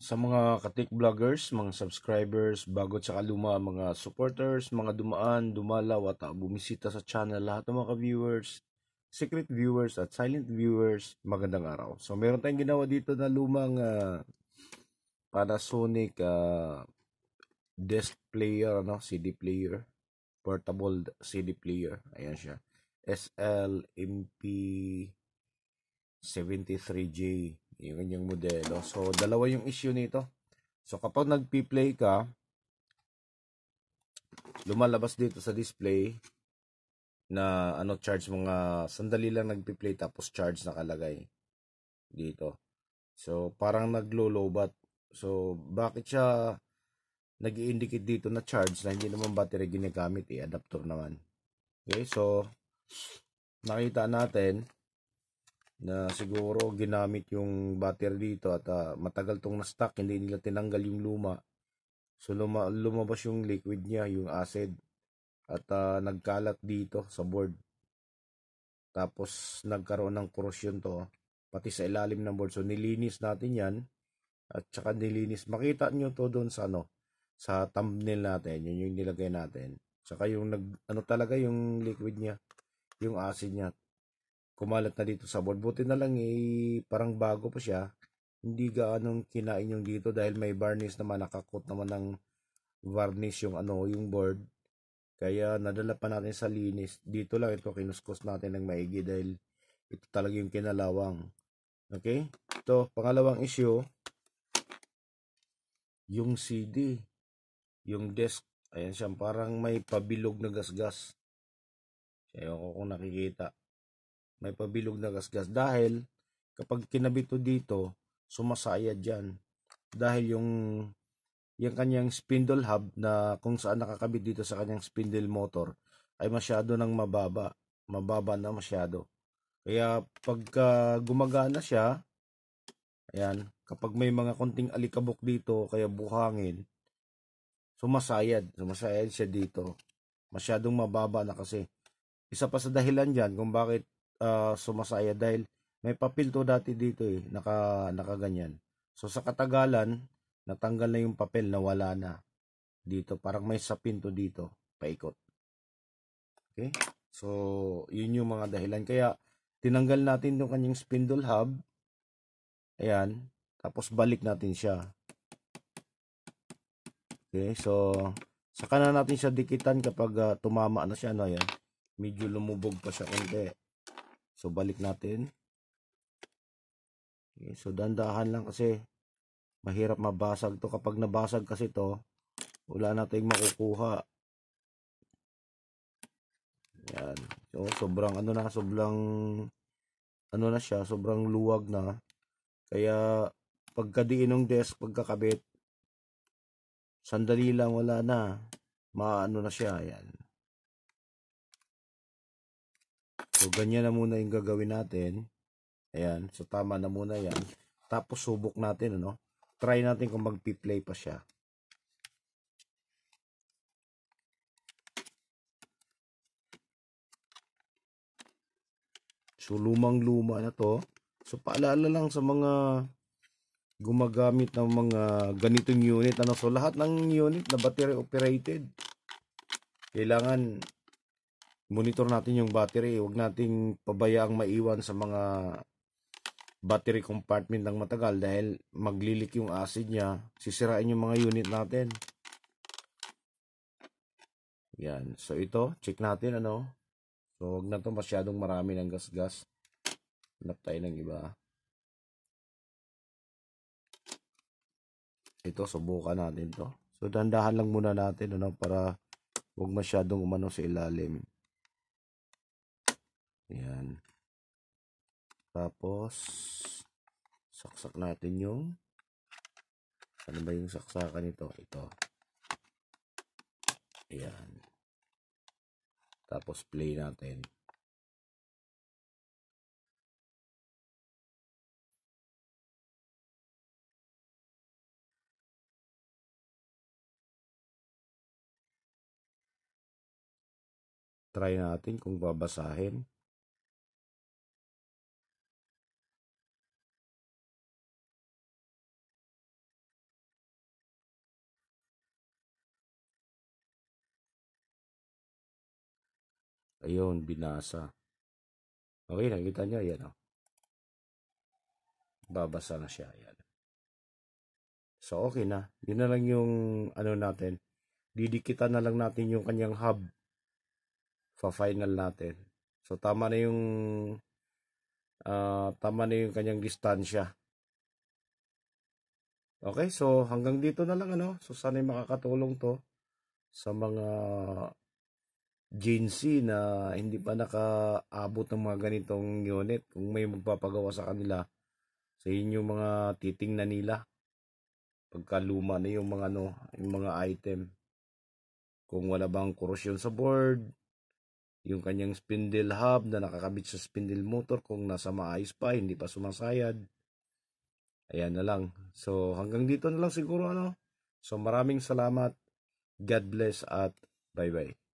Sa mga katik vloggers, mga subscribers, bago at luma, mga supporters, mga dumaan, dumalaw at bumisita sa channel, lahat ng mga viewers, secret viewers at silent viewers, magandang araw. So meron tayong ginawa dito na lumang Panasonic desk player, CD player, portable CD player. Ayan siya. SLMP73J, yung kanyang modelo. So dalawa yung issue nito. So kapag nagpi-play ka, lumalabas dito sa display na charge, mga sandali lang nagpi-play tapos charge nakalagay dito. So parang naglo-lowbat. So bakit siya nag-i-indicate dito na charge na hindi naman battery ginagamit, adapter naman. Okay, so nakita natin na siguro ginamit yung battery dito at matagal tong na-stock, hindi nila tinanggal yung luma. So lumabas yung liquid niya, yung acid, at nagkalat dito sa board. Tapos nagkaroon ng corrosion to pati sa ilalim ng board. So nilinis natin yan at saka nilinis. Makita nyo to doon sa sa thumbnail natin. Yun yung nilagay natin. Saka yung talaga yung liquid niya, yung acid niya, kumalat na dito sa board. Buti na lang parang bago pa siya. Hindi gaanong kinain yung dito dahil may varnish naman, nakakot naman ng varnish yung yung board. Kaya nadala pa natin sa linis. Dito lang ito kinuskus natin ng maigi dahil ito talaga yung kinalawang. Okay? Ito, pangalawang issue, yung CD, yung desk. Ayan siya, parang may pabilog na gasgas. Ewan ko kung nakikita. May pabilog na gasgas dahil kapag kinabit to dito, sumasayad dyan. Dahil yung kanyang spindle hub na kung saan nakakabit dito sa kanyang spindle motor ay masyado nang mababa. Mababa na masyado. Kaya pagka gumagana siya, ayan, kapag may mga konting alikabok dito, kaya buhangin, sumasayad siya dito. Masyadong mababa na kasi. Isa pa sa dahilan dyan kung bakit sumasayad dahil may papel to dati dito nakaganyan. So sa katagalan, natanggal na yung papel, nawala na dito. Parang may sapin to dito, paikot. Okay? So, yun yung mga dahilan. Kaya, tinanggal natin yung kanyang spindle hub. Ayan. Tapos, balik natin siya. Okay? So, saka na natin siya dikitan kapag tumama na siya. Ayan. Medyo lumubog pa siya konti. So, balik natin. Okay? So, dandahan lang kasi mahirap mabasag to. Kapag nabasag kasi to, wala nating makukuha. Ayan. So, sobrang sobrang luwag na. Kaya pagkadiin ng desk, pagkakabit, sandali lang, wala na. Maano na siya. Ayan. So, ganyan na muna yung gagawin natin. Ayan. So, tama na muna yan. Tapos, subok natin, Try natin kung magpi-play pa siya. So, lumang-luma na to. So, paalala lang sa mga gumagamit ng mga ganitong unit. So, lahat ng unit na battery operated, kailangan monitor natin yung battery. Huwag nating pabayaang maiwan sa mga battery compartment ng matagal dahil maglilik yung acid niya, sisirain yung mga unit natin. Yan. So ito, check natin So huwag na to masyadong marami ng gasgas. Hanap tayo ng iba. Ito, subukan natin to. So dandahan lang muna natin para huwag masyadong umano sa ilalim. Yan. Tapos saksak natin yung ano ba yung saksakan nito? Ito. Ayan. Tapos play natin. Try natin kung babasahin. Ayun, binasa. Okay, nakita nyo, yan o. Babasa na siya, yan. So, okay na. Yun na lang yung ano natin. Didikitan na lang natin yung kanyang hub. Pa-final natin. So, tama na yung kanyang distansya. Okay, so hanggang dito na lang ano. So, sana'y makakatulong to sa mga GNC na hindi pa nakaabot ng mga ganitong unit. Kung may magpapagawa sa kanila, sa inyong mga titingnan nila pagka luma na yung mga yung mga item. Kung wala bang korosyon sa board, yung kanyang spindle hub na nakakabit sa spindle motor kung nasa maayos pa, hindi pa sumasayad. Ayan na lang. So hanggang dito na lang siguro ano. So maraming salamat. God bless at bye-bye.